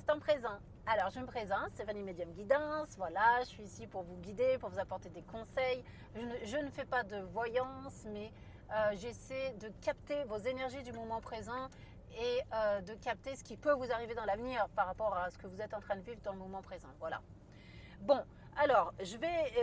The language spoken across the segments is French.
l'instant présent. Alors, je me présente, Stéphanie Medium Guidance. Voilà, je suis ici pour vous guider, pour vous apporter des conseils. Je ne fais pas de voyance, mais j'essaie de capter vos énergies du moment présent et de capter ce qui peut vous arriver dans l'avenir par rapport à ce que vous êtes en train de vivre dans le moment présent. Voilà. Bon, alors, je vais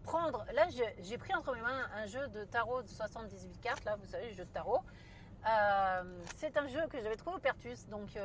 prendre... Là, j'ai pris entre mes mains un jeu de tarot de 78 cartes. Là, vous savez, le jeu de tarot. C'est un jeu que j'avais trouvé au Pertus, donc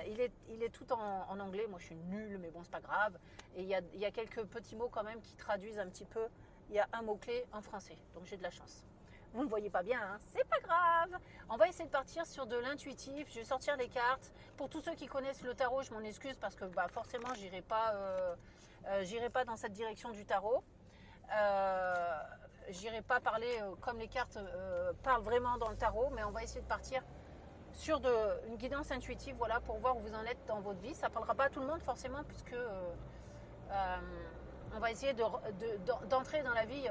il est tout en anglais. Moi je suis nulle, mais bon, c'est pas grave. Et il y a quelques petits mots quand même qui traduisent un petit peu. Il y a un mot-clé en français, donc j'ai de la chance. Vous ne voyez pas bien, hein, c'est pas grave. On va essayer de partir sur de l'intuitif. Je vais sortir les cartes. Pour tous ceux qui connaissent le tarot, je m'en excuse parce que forcément, j'irai pas dans cette direction du tarot. J'irai pas parler comme les cartes parlent vraiment dans le tarot, mais on va essayer de partir sur une guidance intuitive, voilà, pour voir où vous en êtes dans votre vie. Ça parlera pas à tout le monde forcément, puisque on va essayer d'entrer dans la vie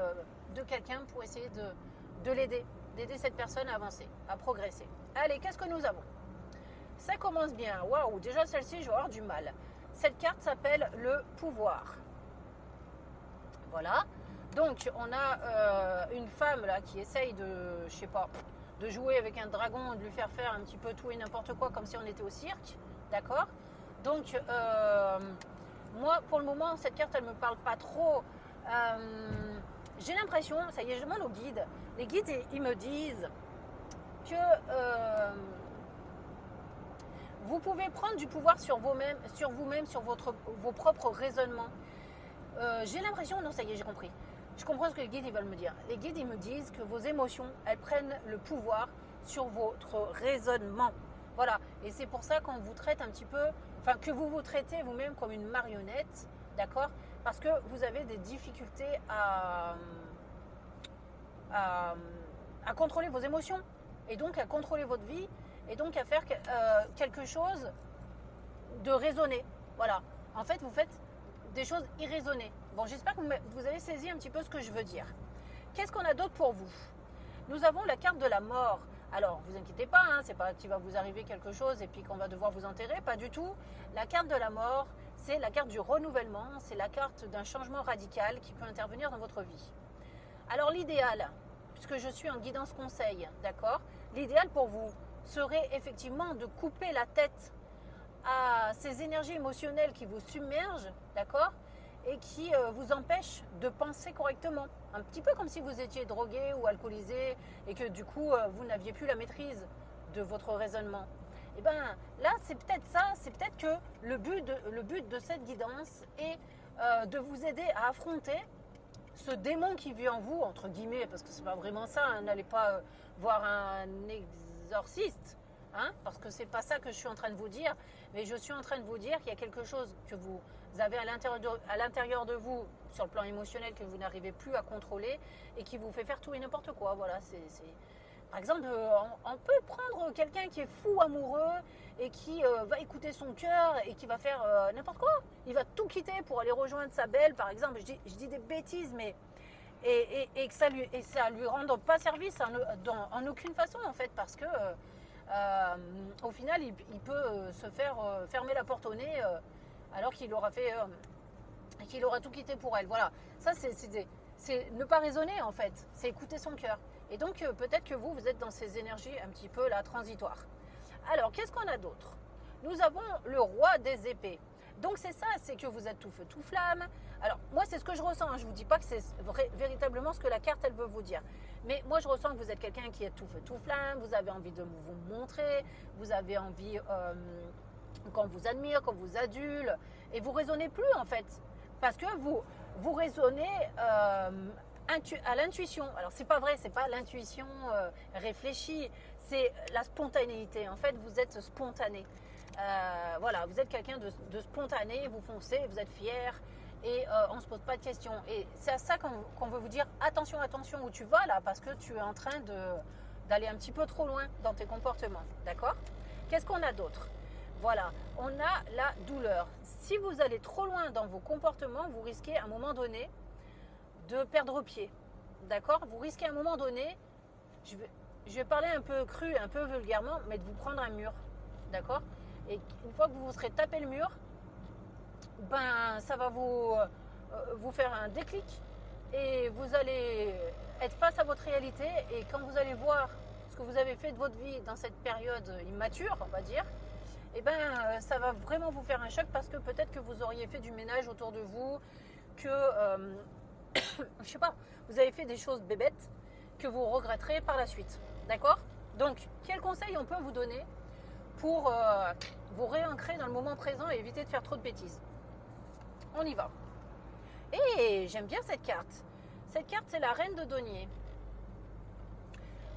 de quelqu'un pour essayer de l'aider, d'aider cette personne à avancer, à progresser. Allez, qu'est-ce que nous avons? Ça commence bien. Waouh, déjà celle-ci, je vais avoir du mal. Cette carte s'appelle le pouvoir. Voilà. Donc, on a une femme là qui essaye de, je sais pas, de jouer avec un dragon, de lui faire faire un petit peu tout et n'importe quoi, comme si on était au cirque, d'accord? Donc, moi, pour le moment, cette carte, elle me parle pas trop. J'ai l'impression, ça y est, je demande aux guides. Les guides, ils me disent que vous pouvez prendre du pouvoir sur vous-même, sur vos propres raisonnements. J'ai l'impression, non, ça y est, j'ai compris. Je comprends ce que les guides ils veulent me dire. Les guides ils me disent que vos émotions, elles prennent le pouvoir sur votre raisonnement. Voilà. Et c'est pour ça qu'on vous traite un petit peu, enfin que vous vous traitez vous-même comme une marionnette, d'accord? Parce que vous avez des difficultés à contrôler vos émotions et donc à contrôler votre vie et donc à faire quelque chose de raisonné. Voilà. En fait, vous faites des choses irraisonnées. Bon, j'espère que vous avez saisi un petit peu ce que je veux dire. Qu'est-ce qu'on a d'autre pour vous? Nous avons la carte de la mort. Alors, vous inquiétez pas, hein, c'est pas qu'il va vous arriver quelque chose et puis qu'on va devoir vous enterrer, pas du tout. La carte de la mort, c'est la carte du renouvellement, c'est la carte d'un changement radical qui peut intervenir dans votre vie. Alors, l'idéal, puisque je suis en guidance conseil, d'accord? L'idéal pour vous serait effectivement de couper la tête à ces énergies émotionnelles qui vous submergent, d'accord, et qui vous empêchent de penser correctement. Un petit peu comme si vous étiez drogué ou alcoolisé et que du coup, vous n'aviez plus la maîtrise de votre raisonnement. Et bien là, c'est peut-être ça, c'est peut-être que le but de cette guidance est de vous aider à affronter ce démon qui vit en vous, entre guillemets, parce que c'est pas vraiment ça, hein, n'allez pas voir un exorciste, hein, parce que c'est pas ça que je suis en train de vous dire, mais je suis en train de vous dire qu'il y a quelque chose que vous avez à l'intérieur de vous, sur le plan émotionnel, que vous n'arrivez plus à contrôler et qui vous fait faire tout et n'importe quoi. Voilà, Par exemple, on peut prendre quelqu'un qui est fou amoureux et qui va écouter son cœur et qui va faire n'importe quoi. Il va tout quitter pour aller rejoindre sa belle, par exemple. Je dis des bêtises, mais et que ça lui rende pas service en aucune façon, en fait, parce que au final, il peut se faire fermer la porte au nez alors qu'il aura tout quitté pour elle. Voilà, ça c'est ne pas raisonner, en fait, c'est écouter son cœur. Et donc peut-être que vous êtes dans ces énergies un petit peu là transitoires. Alors qu'est-ce qu'on a d'autre? Nous avons le roi des épées. Donc c'est ça, c'est que vous êtes tout feu tout flamme. Alors moi c'est ce que je ressens, hein. Je ne vous dis pas que c'est véritablement ce que la carte elle veut vous dire. Mais moi je ressens que vous êtes quelqu'un qui est tout feu tout flamme, vous avez envie de vous montrer, vous avez envie qu'on vous admire, qu'on vous adule, et vous raisonnez plus en fait. Parce que vous raisonnez à l'intuition. Alors c'est pas vrai, c'est pas l'intuition réfléchie, c'est la spontanéité. En fait, vous êtes spontané. Voilà, vous êtes quelqu'un de spontané, vous foncez, vous êtes fier et on ne se pose pas de questions. Et c'est à ça qu'on veut vous dire attention, attention où tu vas là, parce que tu es en train d'aller un petit peu trop loin dans tes comportements. D'accord? Qu'est-ce qu'on a d'autre? Voilà, on a la douleur. Si vous allez trop loin dans vos comportements, vous risquez à un moment donné de perdre pied. D'accord? Vous risquez à un moment donné, je vais parler un peu cru, un peu vulgairement, mais de vous prendre un mur. D'accord? Et une fois que vous vous serez tapé le mur, ben ça va vous faire un déclic et vous allez être face à votre réalité. Et quand vous allez voir ce que vous avez fait de votre vie dans cette période immature, on va dire, et ben ça va vraiment vous faire un choc parce que peut-être que vous auriez fait du ménage autour de vous, que je sais pas, vous avez fait des choses bébêtes que vous regretterez par la suite. D'accord? Donc, quel conseil on peut vous donner pour vous réancrer dans le moment présent et éviter de faire trop de bêtises? On y va. Et j'aime bien cette carte. Cette carte, c'est la reine de denier.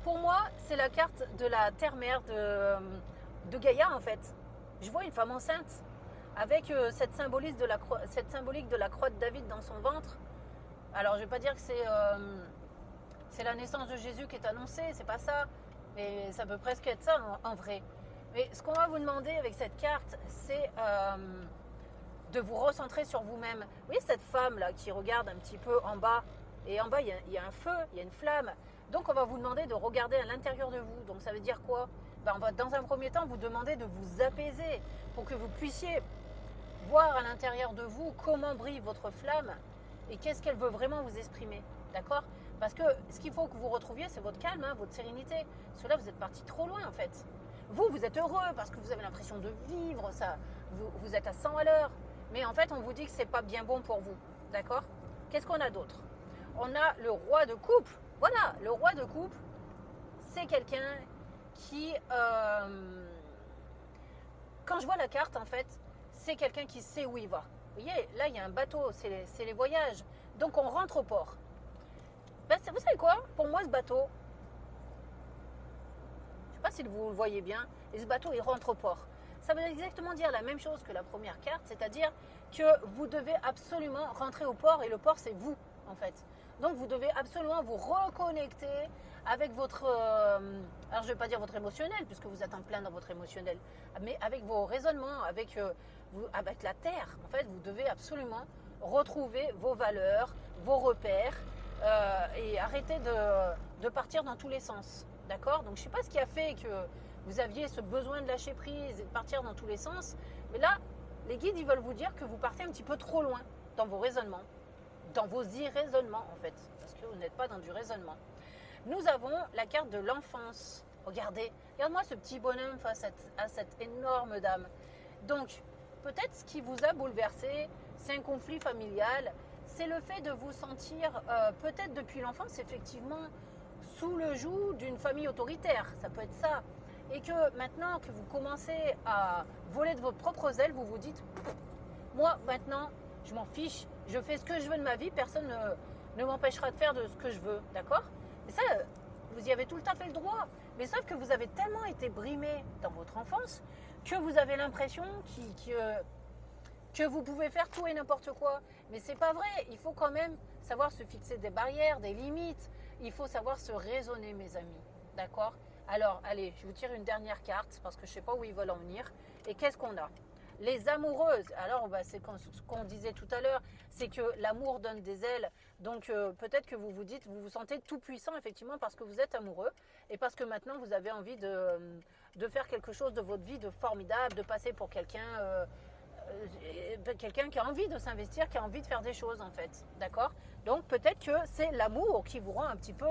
Pour moi, c'est la carte de la terre-mère de Gaïa, en fait. Je vois une femme enceinte avec cette symbolique de la croix de David dans son ventre. Alors, je ne vais pas dire que c'est la naissance de Jésus qui est annoncée, c'est pas ça. Mais ça peut presque être ça en vrai. Mais ce qu'on va vous demander avec cette carte, c'est de vous recentrer sur vous-même. Vous voyez cette femme là qui regarde un petit peu en bas, et en bas il y a un feu, il y a une flamme. Donc on va vous demander de regarder à l'intérieur de vous. Donc ça veut dire quoi? On va dans un premier temps vous demander de vous apaiser pour que vous puissiez voir à l'intérieur de vous comment brille votre flamme et qu'est-ce qu'elle veut vraiment vous exprimer. D'accord? Parce que ce qu'il faut que vous retrouviez, c'est votre calme, hein, votre sérénité. Parce que là, vous êtes parti trop loin en fait. Vous êtes heureux parce que vous avez l'impression de vivre, ça, vous êtes à 100 à l'heure. Mais en fait, on vous dit que c'est pas bien bon pour vous. D'accord? Qu'est-ce qu'on a d'autre? On a le roi de coupe. Voilà, le roi de coupe, c'est quelqu'un qui... quand je vois la carte, en fait, c'est quelqu'un qui sait où il va. Vous voyez, là, il y a un bateau, c'est les voyages. Donc, on rentre au port. Ben, vous savez quoi? Pour moi, ce bateau, je ne sais pas si vous le voyez bien, et ce bateau, il rentre au port. Ça veut exactement dire la même chose que la première carte, c'est-à-dire que vous devez absolument rentrer au port, et le port, c'est vous, en fait. Donc, vous devez absolument vous reconnecter avec votre... alors, je ne vais pas dire votre émotionnel, puisque vous êtes en plein dans votre émotionnel, mais avec vos raisonnements, avec la terre. En fait, vous devez absolument retrouver vos valeurs, vos repères, et arrêter de partir dans tous les sens. D'accord? Donc, je ne sais pas ce qui a fait que vous aviez ce besoin de lâcher prise et de partir dans tous les sens. Mais là, les guides, ils veulent vous dire que vous partez un petit peu trop loin dans vos raisonnements, dans vos irraisonnements en fait, parce que vous n'êtes pas dans du raisonnement. Nous avons la carte de l'enfance. Regardez, regarde-moi ce petit bonhomme face à cette énorme dame. Donc, peut-être ce qui vous a bouleversé, c'est un conflit familial, c'est le fait de vous sentir, peut-être depuis l'enfance, effectivement, sous le joug d'une famille autoritaire. Ça peut être ça. Et que maintenant que vous commencez à voler de votre propre aile, vous vous dites, moi maintenant, je m'en fiche, je fais ce que je veux de ma vie, personne ne m'empêchera de faire de ce que je veux, d'accord? Et ça, vous y avez tout à fait le droit. Mais sauf que vous avez tellement été brimé dans votre enfance que vous avez l'impression que vous pouvez faire tout et n'importe quoi. Mais c'est pas vrai, il faut quand même savoir se fixer des barrières, des limites. Il faut savoir se raisonner, mes amis, d'accord? Alors, allez, je vous tire une dernière carte parce que je ne sais pas où ils veulent en venir. Et qu'est-ce qu'on a? Les amoureuses. Alors, c'est ce qu'on disait tout à l'heure, c'est que l'amour donne des ailes. Donc, peut-être que vous vous sentez tout puissant, effectivement, parce que vous êtes amoureux et parce que maintenant, vous avez envie de faire quelque chose de votre vie de formidable, de passer pour quelqu'un qui a envie de s'investir, qui a envie de faire des choses, en fait. D'accord? Donc, peut-être que c'est l'amour qui vous rend un petit peu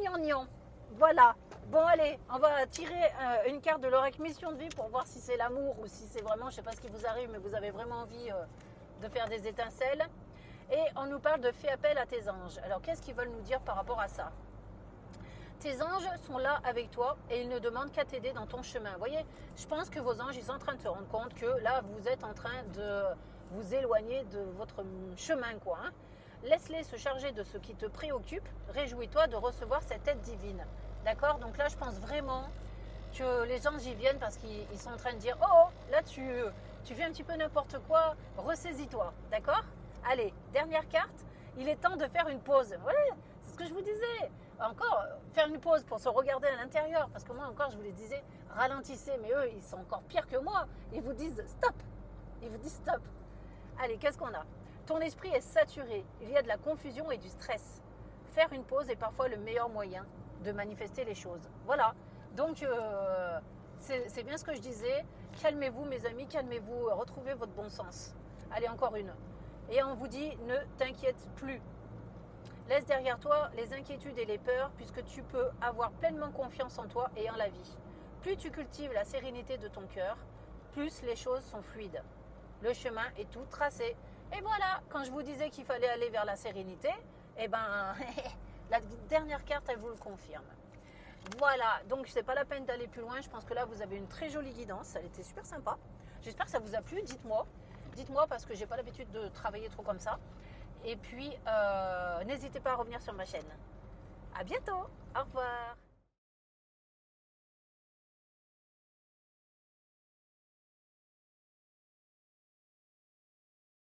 gnangnan. Voilà. Bon, allez, on va tirer une carte de l'oracle mission de vie pour voir si c'est l'amour ou si c'est vraiment, je ne sais pas ce qui vous arrive, mais vous avez vraiment envie de faire des étincelles. Et on nous parle de fais appel à tes anges. Alors, qu'est-ce qu'ils veulent nous dire par rapport à ça? Tes anges sont là avec toi et ils ne demandent qu'à t'aider dans ton chemin. Vous voyez, je pense que vos anges, ils sont en train de se rendre compte que là, vous êtes en train de vous éloigner de votre chemin, quoi. Hein. Laisse-les se charger de ce qui te préoccupe. Réjouis-toi de recevoir cette aide divine. D'accord? Donc là, je pense vraiment que les anges y viennent parce qu'ils sont en train de dire « Oh, là, tu fais un petit peu n'importe quoi, ressaisis-toi. » D'accord? Allez, dernière carte. Il est temps de faire une pause. Voilà, c'est ce que je vous disais. Encore, faire une pause pour se regarder à l'intérieur. Parce que moi, encore, je vous les disais, ralentissez. Mais eux, ils sont encore pires que moi. Ils vous disent « Stop !» Ils vous disent « Stop !» Allez, qu'est-ce qu'on a? Ton esprit est saturé, il y a de la confusion et du stress. Faire une pause est parfois le meilleur moyen de manifester les choses. Voilà, donc c'est bien ce que je disais. Calmez-vous, mes amis, calmez-vous. Retrouvez votre bon sens. Allez, encore une. Et on vous dit, ne t'inquiète plus. Laisse derrière toi les inquiétudes et les peurs, puisque tu peux avoir pleinement confiance en toi et en la vie. Plus tu cultives la sérénité de ton cœur, plus les choses sont fluides. Le chemin est tout tracé. Et voilà, quand je vous disais qu'il fallait aller vers la sérénité, eh ben, la dernière carte, elle vous le confirme. Voilà, donc c'est pas la peine d'aller plus loin. Je pense que là, vous avez une très jolie guidance. Elle était super sympa. J'espère que ça vous a plu. Dites-moi. Dites-moi parce que j'ai pas l'habitude de travailler trop comme ça. Et puis, n'hésitez pas à revenir sur ma chaîne. À bientôt. Au revoir.